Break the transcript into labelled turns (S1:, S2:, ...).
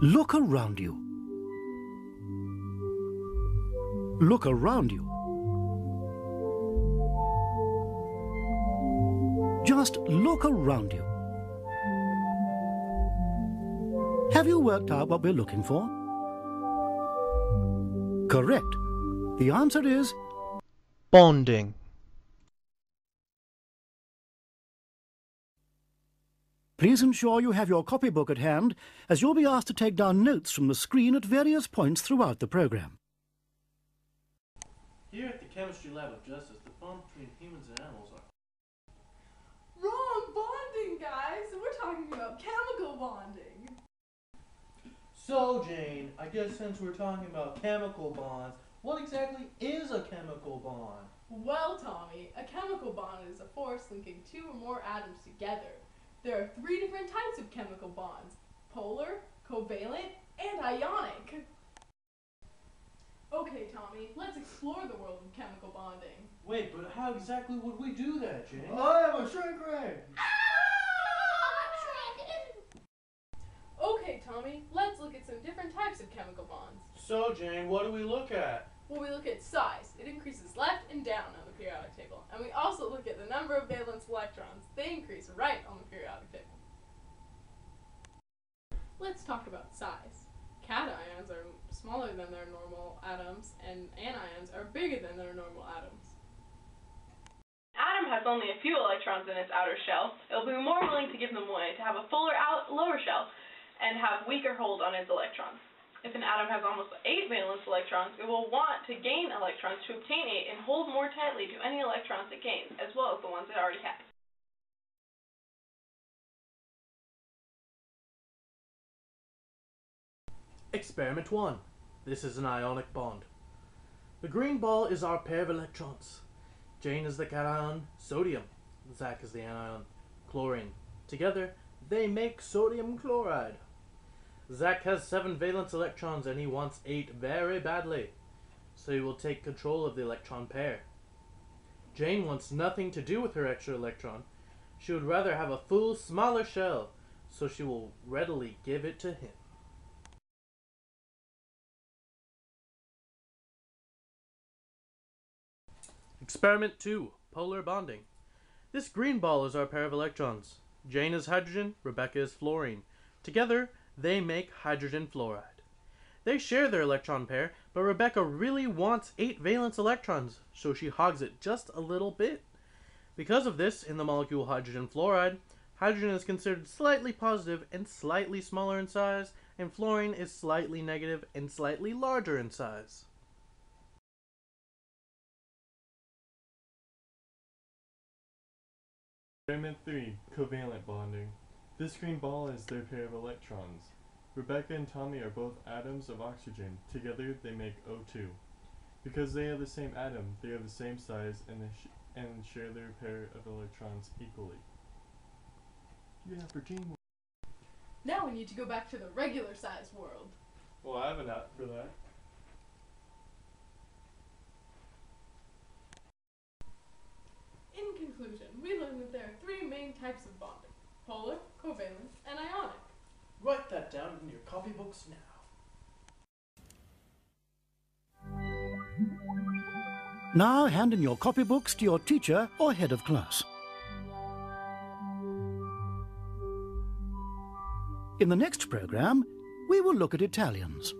S1: Look around you. Look around you. Just look around you. Have you worked out what we're looking for? Correct. The answer is
S2: bonding.
S1: Please ensure you have your copybook at hand, as you'll be asked to take down notes from the screen at various points throughout the program.
S2: Here at the Chemistry Lab of Justice, the bond between humans and animals are...
S3: Wrong bonding, guys! We're talking about chemical bonding.
S2: So, Jane, I guess since we're talking about chemical bonds, what exactly is a chemical bond?
S3: Well, Tommy, a chemical bond is a force linking two or more atoms together. There are 3 different types of chemical bonds: polar, covalent, and ionic. Okay, Tommy, let's explore the world of chemical bonding.
S2: Wait, but how exactly would we do that, Jane?
S4: I have a shrink ray!
S3: Okay, Tommy, let's look at some different types of chemical bonds.
S2: So, Jane, what do we look at?
S3: Well, we look at size. It increases left and down on the periodic table. And we also look at the number of valence electrons. They increase right on the periodic table. Let's talk about size. Cations are smaller than their normal atoms, and anions are bigger than their normal atoms.
S5: Atom has only a few electrons in its outer shell. It'll be more willing to give them away to have a fuller lower shell and have weaker hold on its electrons. If an atom has almost 8 valence electrons, it will want to gain electrons to obtain 8 and hold more tightly to any electrons it gains, as well as the ones it already has.
S2: Experiment 1. This is an ionic bond. The green ball is our pair of electrons. Jane is the cation, sodium. Zach is the anion, chlorine. Together, they make sodium chloride. Zach has 7 valence electrons and he wants 8 very badly, so he will take control of the electron pair. Jane wants nothing to do with her extra electron. She would rather have a full, smaller shell, so she will readily give it to him. Experiment 2. Polar bonding. This green ball is our pair of electrons. Jane is hydrogen, Rebecca is fluorine. Together, they make hydrogen fluoride. They share their electron pair, but Rebecca really wants 8 valence electrons, so she hogs it just a little bit. Because of this, in the molecule hydrogen fluoride, hydrogen is considered slightly positive and slightly smaller in size, and fluorine is slightly negative and slightly larger in size.
S4: Experiment 3. Covalent bonding. This green ball is their pair of electrons. Rebecca and Tommy are both atoms of oxygen. Together they make O2. Because they have the same atom, they have the same size and share their pair of electrons equally. Yeah, Virginia.
S3: Now we need to go back to the regular size world.
S4: Well, I have an app for that.
S3: In conclusion, we learned that there are 3 main types of bonding: polar, covalent, and ionic.
S2: Write that down in your copybooks now.
S1: Now hand in your copybooks to your teacher or head of class. In the next program, we will look at Italians.